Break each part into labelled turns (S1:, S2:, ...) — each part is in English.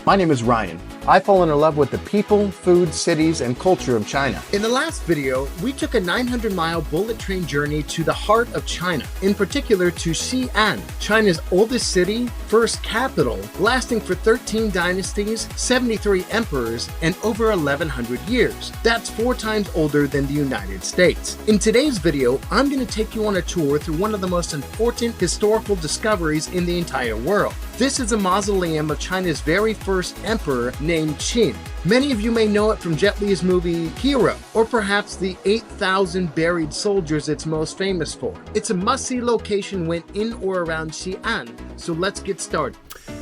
S1: My name is Ryan. I've fallen in love with the people, food, cities, and culture of China.
S2: In the last video, we took a 900-mile bullet train journey to the heart of China, in particular to Xi'an, China's oldest city, first capital, lasting for 13 dynasties, 73 emperors, and over 1,100 years. That's 4 times older than the United States. In today's video, I'm going to take you on a tour through one of the most important historical discoveries in the entire world. This is a mausoleum of China's very first emperor named Qin. Many of you may know it from Jet Li's movie Hero, or perhaps the 8,000 buried soldiers it's most famous for. It's a must-see location when in or around Xi'an, so let's get started.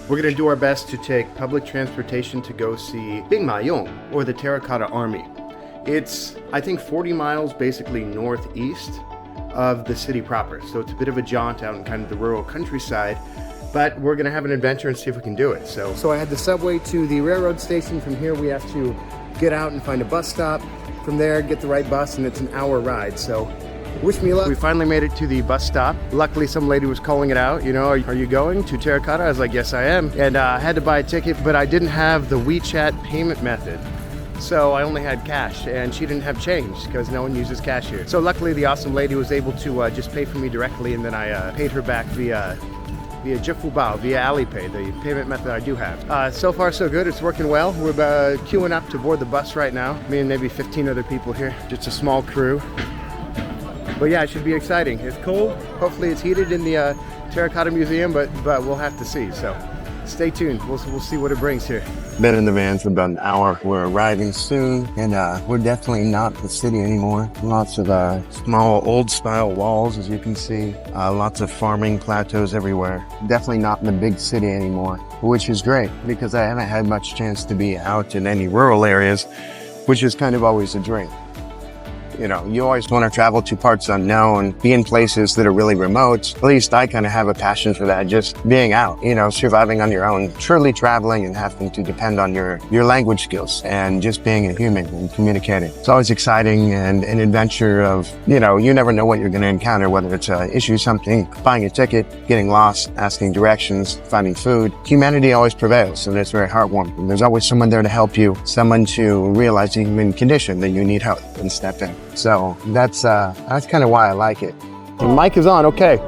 S1: We're going to do our best to take public transportation to go see Bingmayong, or the Terracotta Army. It's, I think, 40 miles basically northeast of the city proper, so it's a bit of a jaunt out in kind of the rural countryside. But we're gonna have an adventure and see if we can do it. So I had the subway to the railroad station. From here we have to get out and find a bus stop. From there, get the right bus, and it's an hour ride. So wish me luck. We finally made it to the bus stop. Luckily, some lady was calling it out. You know, are you going to Terracotta? I was like, yes, I am. And I had to buy a ticket, but I didn't have the WeChat payment method. So I only had cash, and she didn't have change because no one uses cash here. So luckily, the awesome lady was able to just pay for me directly, and then I paid her back via Zhifubao, via Alipay, the payment method I do have. So far so good, it's working well. We're queuing up to board the bus right now. Me and maybe 15 other people here, just a small crew. But yeah, it should be exciting. It's cold, hopefully it's heated in the Terracotta Museum, but we'll have to see. So stay tuned, we'll see what it brings here. Been in the van for about an hour. We're arriving soon, and we're definitely not the city anymore. Lots of small old style walls, as you can see. Lots of farming plateaus everywhere. Definitely not in the big city anymore, which is great because I haven't had much chance to be out in any rural areas, which is kind of always a dream. You know, you always want to travel to parts unknown, be in places that are really remote. At least I kind of have a passion for that, just being out, you know, surviving on your own, truly traveling and having to depend on your language skills and just being a human and communicating. It's always exciting and an adventure of, you know, you never know what you're going to encounter, whether it's issue something, buying a ticket, getting lost, asking directions, finding food. Humanity always prevails, and it's very heartwarming. There's always someone there to help you, someone to realize the human condition that you need help and step in. So that's kind of why I like it. The mic is on, okay.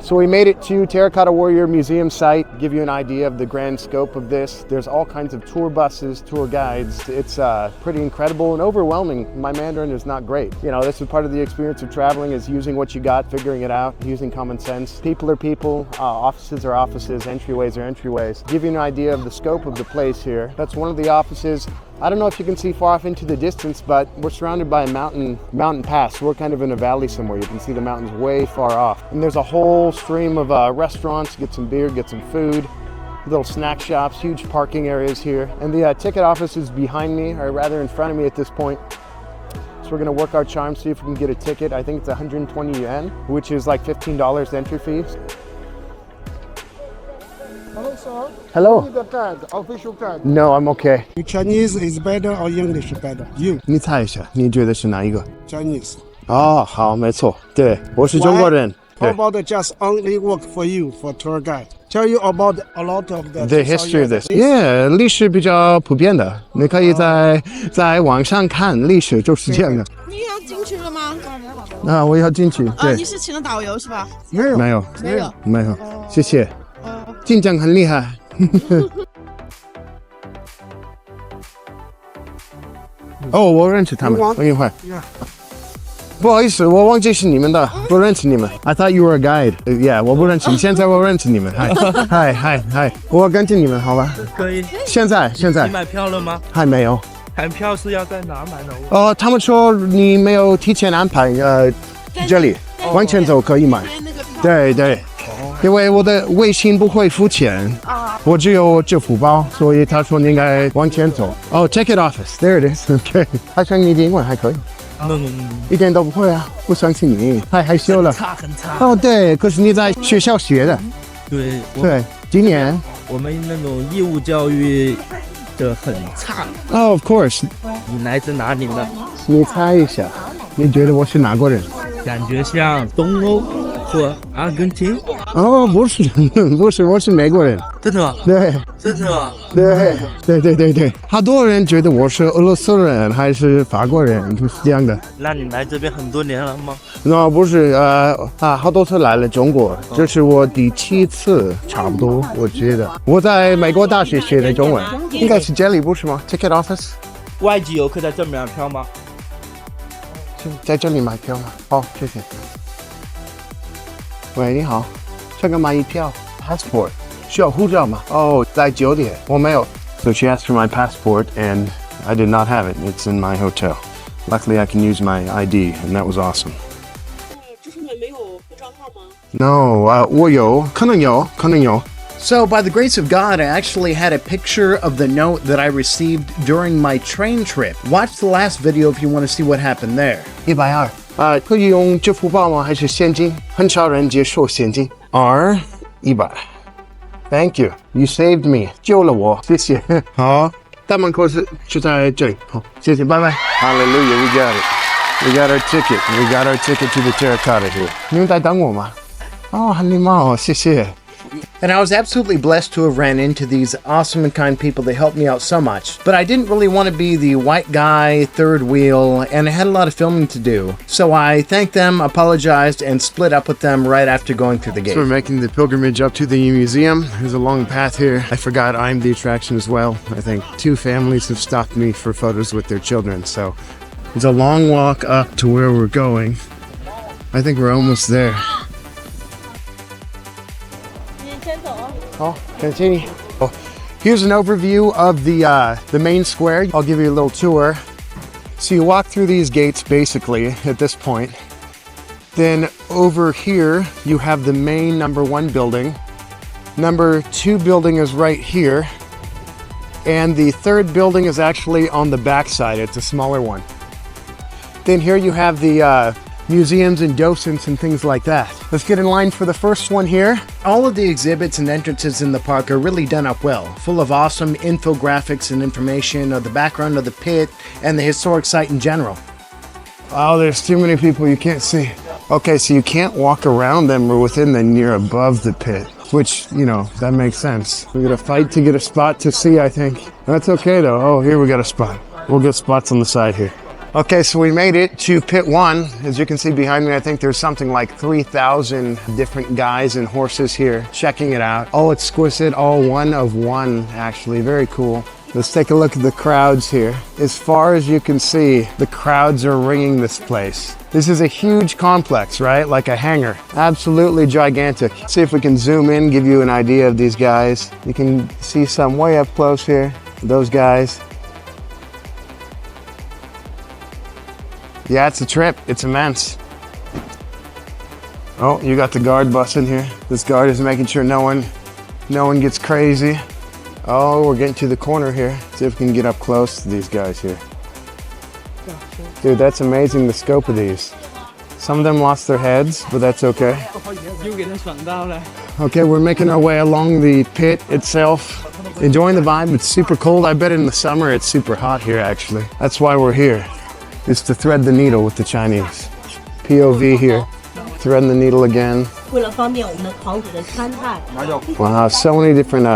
S1: So we made it to Terracotta Warrior Museum site. Give you an idea of the grand scope of this. There's all kinds of tour buses, tour guides. It's pretty incredible and overwhelming. My Mandarin is not great. You know, this is part of the experience of traveling, is using what you got, figuring it out, using common sense. People are people, offices are offices, entryways are entryways. Give you an idea of the scope of the place here. That's one of the offices. I don't know if you can see far off into the distance, but we're surrounded by a mountain pass. We're kind of in a valley somewhere. You can see the mountains way far off. And there's a whole stream of restaurants, get some beer, get some food, little snack shops, huge parking areas here. And the ticket office is behind me, or rather in front of me at this point. So we're gonna work our charm, see if we can get a ticket. I think it's 120 yuan, which is like $15 entry fee.
S3: Hello, sir.
S1: Hello.
S3: You need a card, official card.
S1: No, I'm okay.
S3: Chinese is better or English better? You.
S1: 你猜一下，你觉得是哪一个？
S3: Chinese.
S1: 哦，好，没错，对，我是中国人。
S3: How about just only work for you for tour guide? Tell you about a lot of
S1: The history of this. Yeah, 历史比较普遍的，你可以在网上看历史就是这样的。
S4: 你要进去了吗？
S1: 那我要进去。对。
S4: 你是请了导游是吧？
S3: 没有。
S1: 没有，谢谢。晋江很厉害。哦，我认识他们，我一会儿。不好意思，我忘记是你们的，不认识你们。I thought you were a guide. Yeah， 我不认识，现在我认识你们。嗨，我跟着你们，好吧？
S5: 可以。
S1: 现在。你
S5: 买票了吗？
S1: 还没有。
S5: 买票是要在哪买呢？
S1: 他们说你没有提前安排，这里往前走可以买。对。因为我的微信不会付钱，我只有支付宝，所以他说你应该往前走。哦 ，Ticket Office, there it is. OK， 好像你的英文还可以。一点都不会啊，不相信你，太害羞了。
S5: 很差。
S1: 哦，对，可是你在学校学的。对，今年
S5: 我们那种义务教育的很差。
S1: Of course。
S5: 你来自哪里呢？
S1: 你猜一下，你觉得我是哪国人？
S5: 感觉像东欧或阿根廷。
S1: 哦，不是，我是美国人。
S5: 真的吗？
S1: 对，
S5: 真的吗？
S1: 对，好多人觉得我是俄罗斯人还是法国人，就是这样的。
S5: 那你来这边很多年了吗？
S1: 那不是好多次来了中国，这是我第7次，差不多，我觉得。我在美国大学学的中文，应该是这里不是吗 ？Ticket office。
S5: 外籍游客在这买票吗？
S1: 在这里买票吗？好，谢谢。喂，你好，这个买票 passport 需要护照吗？哦，在酒店，我没有。So she asked for my passport and I did not have it. It's in my hotel. Luckily, I can use my ID, and that was awesome.
S4: 这上面没有护照号吗？
S1: No, 我有，可能有。
S2: So, by the grace of God, I actually had a picture of the note that I received during my train trip. Watch the last video if you want to see what happened there.
S1: 120可以用支付宝吗？还是现金？很少人接受现金。100 Thank you, you saved me. 救了我，谢谢。好，大门口就在这里。好，谢谢，拜拜。Hallelujah, we got it. We got our ticket. We got our ticket to the Terracotta here. 你们在等我吗？哦，很礼貌，谢谢。
S2: And I was absolutely blessed to have ran into these awesome and kind people. They helped me out so much. But I didn't really want to be the white guy, third wheel, and I had a lot of filming to do. So I thanked them, apologized, and split up with them right after going through the gate.
S1: So we're making the pilgrimage up to the museum. There's a long path here. I forgot I'm the attraction as well. I think 2 families have stopped me for photos with their children. So it's a long walk up to where we're going. I think we're almost there.
S4: 先走。
S1: Oh, continue. Oh, here's an overview of the main square. I'll give you a little tour. So you walk through these gates basically at this point. Then over here you have the main number 1 building. Number 2 building is right here. And the 3rd building is actually on the back side. It's a smaller one. Then here you have the museums and docents and things like that. Let's get in line for the first one here.
S2: All of the exhibits and entrances in the park are really done up well, full of awesome infographics and information of the background of the pit and the historic site in general.
S1: Oh, there's too many people you can't see. Okay, so you can't walk around them or within them. You're above the pit, which, you know, that makes sense. We're gonna fight to get a spot to see, I think. That's okay though. Oh, here we got a spot. We'll get spots on the side here. Okay, so we made it to pit 1. As you can see behind me, I think there's something like 3,000 different guys and horses here checking it out. All exquisite, all one of one, actually. Very cool. Let's take a look at the crowds here. As far as you can see, the crowds are ringing this place. This is a huge complex, right? Like a hangar. Absolutely gigantic. See if we can zoom in, give you an idea of these guys. You can see some way up close here. Those guys. Yeah, it's a trip. It's immense. Oh, you got the guard bus in here. This guard is making sure no one gets crazy. Oh, we're getting to the corner here. See if we can get up close to these guys here. Dude, that's amazing, the scope of these. Some of them lost their heads, but that's okay. Okay, we're making our way along the pit itself. Enjoying the vibe. It's super cold. I bet in the summer it's super hot here, actually. That's why we're here. Is to thread the needle with the Chinese. POV here. Threading the needle again. Wow, so many different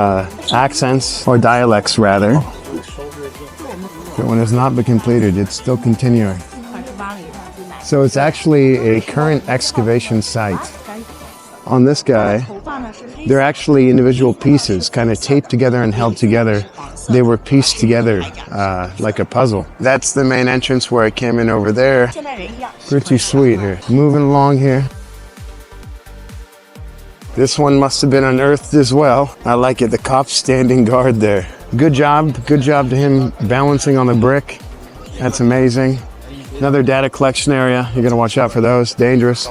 S1: accents, or dialects rather. That one has not been completed, it's still continuing. So it's actually a current excavation site. On this guy, they're actually individual pieces, kind of taped together and held together. They were pieced together like a puzzle. That's the main entrance where I came in over there. Pretty sweet here. Moving along here. This one must have been unearthed as well. I like it, the cop's standing guard there. Good job to him balancing on the brick. That's amazing. Another data collection area. You're gonna watch out for those, dangerous.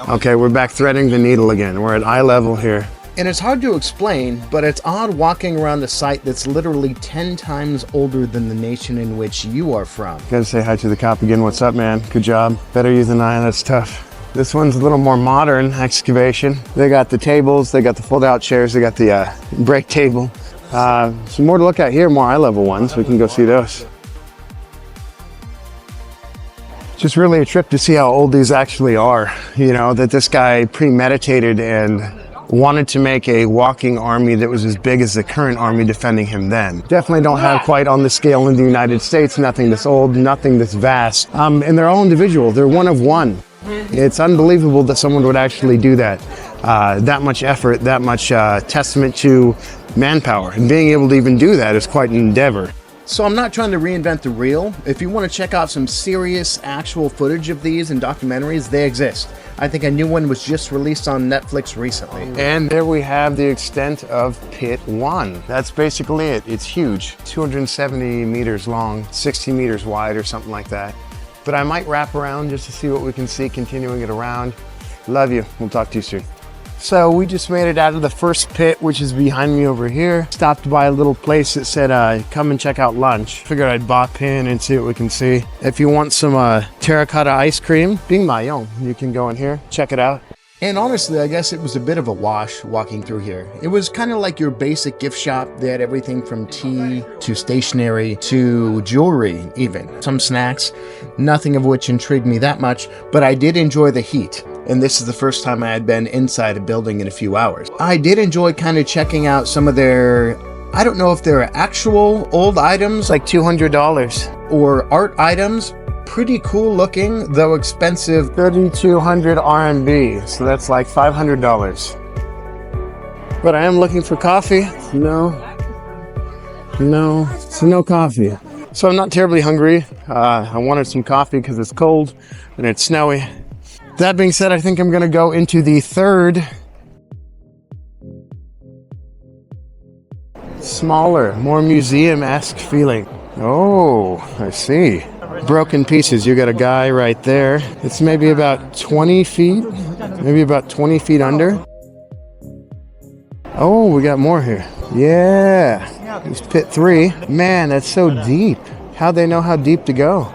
S1: Okay, we're back threading the needle again. We're at eye level here.
S2: And it's hard to explain, but it's odd walking around a site that's literally 10 times older than the nation in which you are from.
S1: Gotta say hi to the cop again. What's up, man? Good job. Better you than I, that's tough. This one's a little more modern excavation. They got the tables, they got the fold-out chairs, they got the break table. Some more to look at here, more eye-level ones. We can go see those. Just really a trip to see how old these actually are. You know, that this guy premeditated and wanted to make a walking army that was as big as the current army defending him then. Definitely don't have quite on the scale in the United States, nothing this old, nothing this vast. And they're all individual, they're one of one. It's unbelievable that someone would actually do that. That much effort, that much testament to manpower. And being able to even do that is quite an endeavor.
S2: So I'm not trying to reinvent the wheel. If you want to check out some serious actual footage of these and documentaries, they exist. I think a new one was just released on Netflix recently.
S1: And there we have the extent of Pit 1. That's basically it. It's huge. 270 meters long, 60 meters wide or something like that. But I might wrap around just to see what we can see, continuing it around. Love you. We'll talk to you soon. So we just made it out of the first pit, which is behind me over here. Stopped by a little place that said, come and check out lunch. Figured I'd bop in and see what we can see. If you want some terracotta ice cream, Bing Ma Yong, you can go in here, check it out.
S2: And honestly, I guess it was a bit of a wash walking through here. It was kind of like your basic gift shop. They had everything from tea to stationery to jewelry even. Some snacks, nothing of which intrigued me that much, but I did enjoy the heat. And this is the first time I had been inside a building in a few hours. I did enjoy kind of checking out some of their, I don't know if they're actual old items,
S1: Like $200.
S2: or art items. Pretty cool looking, though expensive.
S1: 3,200 RMB, so that's like $500. But I am looking for coffee. No, so no coffee. So I'm not terribly hungry. I wanted some coffee because it's cold and it's snowy. That being said, I think I'm gonna go into the third, smaller, more museum-esque feeling. Oh, I see. Broken pieces. You got a guy right there. It's maybe about 20 feet, maybe about 20 feet under. Oh, we got more here. Yeah, it's pit 3. Man, that's so deep. How'd they know how deep to go?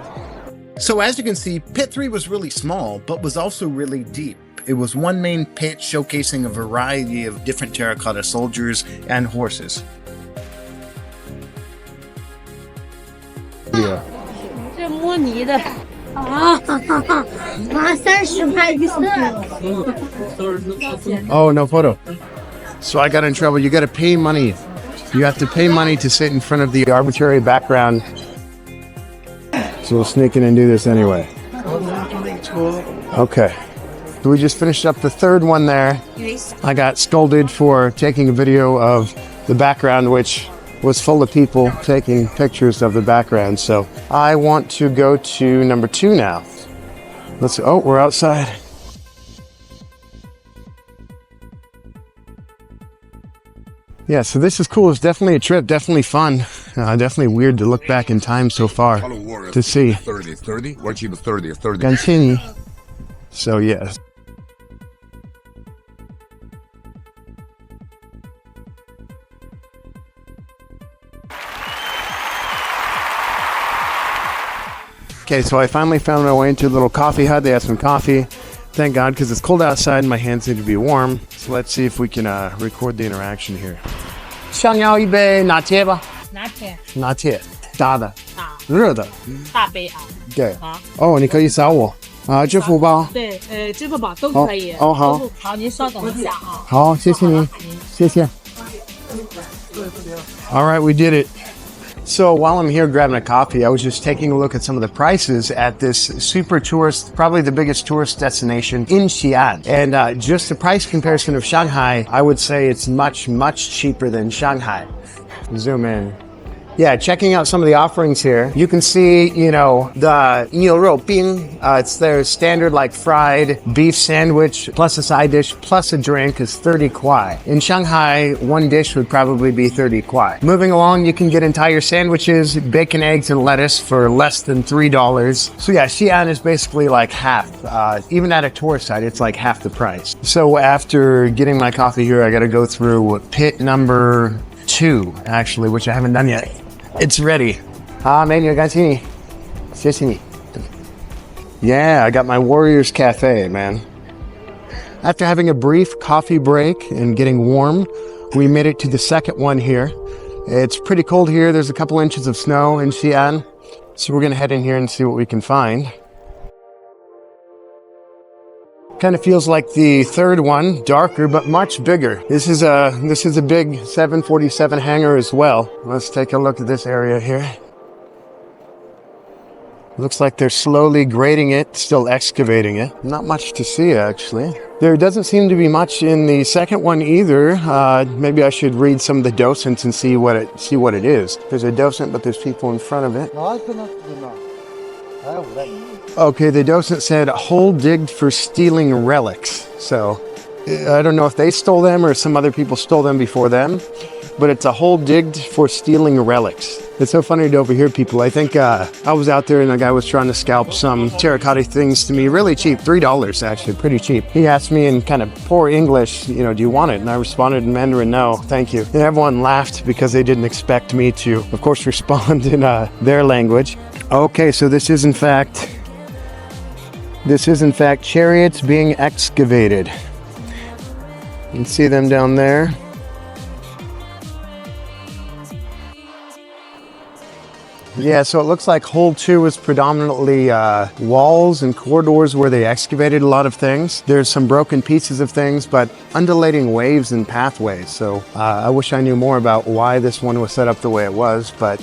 S2: So as you can see, pit 3 was really small, but was also really deep. It was one main pit showcasing a variety of different terracotta soldiers and horses.
S1: Yeah.
S4: 这摸泥的啊，30块一次。
S1: Oh, no photo. So I got in trouble. You got to pay money. You have to pay money to sit in front of the arbitrary background. So we'll sneak in and do this anyway. Okay. So we just finished up the third one there. I got scolded for taking a video of the background, which was full of people taking pictures of the background. So I want to go to number 2 now. Oh, we're outside. Yeah, so this is cool. It's definitely a trip, definitely fun. Definitely weird to look back in time so far to see.
S6: 30, what you 30, 30.
S1: Continue. So yes. Okay, so I finally found my way into a little coffee hut. They had some coffee. Thank God, because it's cold outside and my hands need to be warm. So let's see if we can record the interaction here. 想要一杯拿铁吧？
S4: 拿铁
S1: 拿铁，大的，
S4: 大
S1: 热的。
S4: 大杯啊。
S1: 对。
S4: 好。
S1: 哦，你可以扫我啊，支付宝。
S4: 对，支付宝都可以。
S1: 哦，好。
S4: 好，您稍等一下啊。
S1: 好，谢谢您，谢谢。All right, we did it. So while I'm here grabbing a coffee, I was just taking a look at some of the prices at this super tourist, probably the biggest tourist destination in Xi'an. And just the price comparison of Shanghai, I would say it's much, much cheaper than Shanghai. Zoom in. Yeah, checking out some of the offerings here. You can see, you know, the 牛肉冰. It's their standard like fried beef sandwich plus a side dish plus a drink is 30 kuai. In Shanghai, one dish would probably be 30 kuai. Moving along, you can get entire sandwiches, bacon, eggs, and lettuce for less than $3. So yeah, Xi'an is basically like half. Even at a tourist site, it's like half the price. So after getting my coffee here, I got to go through pit number 2, actually, which I haven't done yet. It's ready. Yeah, I got my Warriors Cafe, man. After having a brief coffee break and getting warm, we made it to the second one here. It's pretty cold here. There's a couple inches of snow in Xi'an. So we're gonna head in here and see what we can find. Kind of feels like the third one, darker but much bigger. This is a big 747 hangar as well. Let's take a look at this area here. Looks like they're slowly grading it, still excavating it. Not much to see, actually. There doesn't seem to be much in the second one either. Maybe I should read some of the docents and see what it is. There's a docent, but there's people in front of it. Okay, the docent said hole digged for stealing relics. So I don't know if they stole them or some other people stole them before them, but it's a hole digged for stealing relics. It's so funny to overhear people. I think I was out there and a guy was trying to scalp some terracotta things to me really cheap, $3 actually, pretty cheap. He asked me in kind of poor English, you know, do you want it? And I responded in Mandarin, no, thank you. And everyone laughed because they didn't expect me to, of course, respond in their language. Okay, so this is in fact chariots being excavated. You can see them down there. Yeah, so it looks like hole 2 is predominantly walls and corridors where they excavated a lot of things. There's some broken pieces of things, but undulating waves and pathways. So I wish I knew more about why this one was set up the way it was, but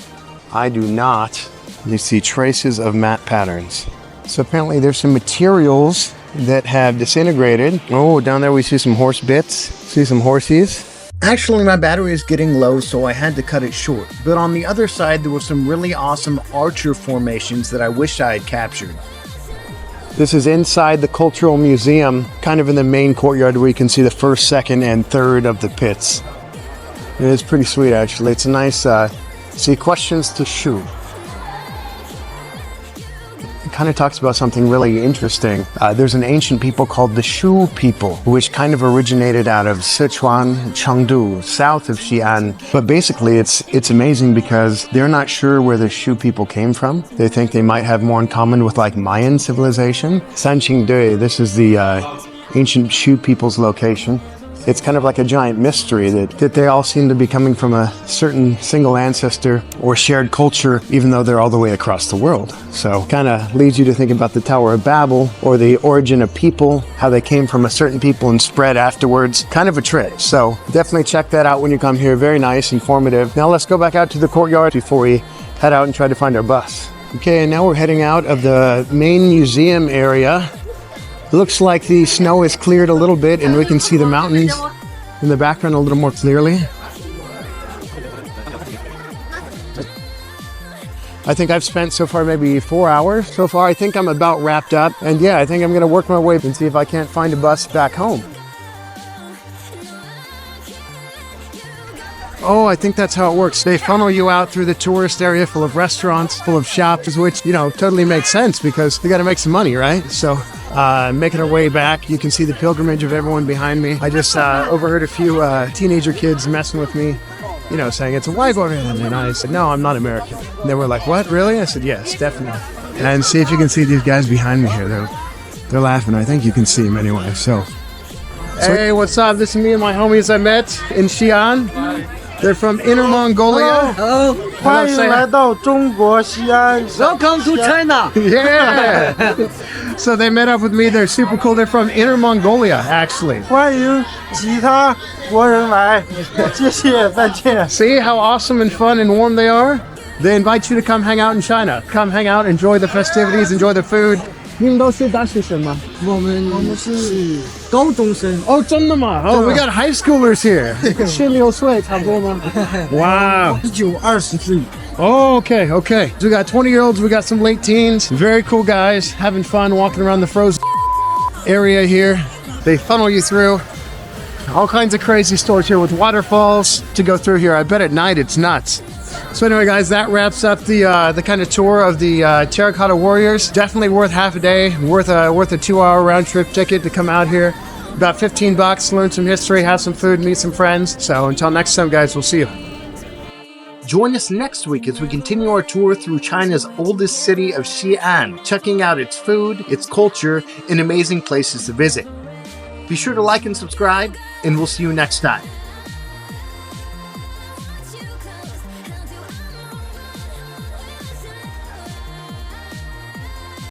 S1: I do not. You see traces of mat patterns. So apparently there's some materials that have disintegrated. Oh, down there we see some horse bits, see some horsies.
S2: Actually, my battery is getting low, so I had to cut it short. But on the other side, there were some really awesome archer formations that I wish I had captured.
S1: This is inside the Cultural Museum, kind of in the main courtyard where you can see the first, second, and third of the pits. It is pretty sweet, actually. It's a nice, see, questions to Shu. It kind of talks about something really interesting. There's an ancient people called the Shu people, which kind of originated out of Sichuan, Chengdu, south of Xi'an. But basically, it's amazing because they're not sure where the Shu people came from. They think they might have more in common with like Mayan civilization. Sanqingdui, this is the ancient Shu people's location. It's kind of like a giant mystery that they all seem to be coming from a certain single ancestor or shared culture, even though they're all the way across the world. So kind of leads you to think about the Tower of Babel or the origin of people, how they came from a certain people and spread afterwards. Kind of a trick. So definitely check that out when you come here. Very nice, informative. Now let's go back out to the courtyard before we head out and try to find our bus. Okay, and now we're heading out of the main museum area. Looks like the snow is cleared a little bit and we can see the mountains in the background a little more clearly. I think I've spent so far maybe 4 hours so far. I think I'm about wrapped up. And yeah, I think I'm gonna work my way up and see if I can't find a bus back home. Oh, I think that's how it works. They funnel you out through the tourist area full of restaurants, full of shops, which, you know, totally makes sense because they got to make some money, right? So making our way back, you can see the pilgrimage of everyone behind me. I just overheard a few teenager kids messing with me, you know, saying it's a Waigorian. And I said, no, I'm not American. And they were like, what, really? I said, yes, definitely. And see if you can see these guys behind me here. They're laughing. I think you can see them anyway. So hey, what's up? This is me and my homies I met in Xi'an. They're from Inner Mongolia.
S3: Hello. 欢迎来到中国西安。
S5: Welcome to China.
S1: Yeah. So they met up with me. They're super cool. They're from Inner Mongolia, actually.
S3: 欢迎其他国人来，谢谢，再见。
S1: See how awesome and fun and warm they are? They invite you to come hang out in China. Come hang out, enjoy the festivities, enjoy the food.
S5: 你们都是大学生吗？我们是高中生。
S1: Oh, 真的吗? Oh, we got high schoolers here.
S5: 16岁差不多吗？
S1: Wow.
S5: 19、20岁。
S1: Oh, okay. So we got 20-year-olds, we got some late teens. Very cool guys, having fun walking around the frozen area here. They funnel you through. All kinds of crazy stores here with waterfalls to go through here. I bet at night it's nuts. So anyway, guys, that wraps up the kind of tour of the Terracotta Warriors. Definitely worth half a day, worth a 2-hour round trip ticket to come out here. About $15, learn some history, have some food, meet some friends. So until next time, guys, we'll see you.
S2: Join us next week as we continue our tour through China's oldest city of Xi'an, checking out its food, its culture, and amazing places to visit. Be sure to like and subscribe, and we'll see you next time.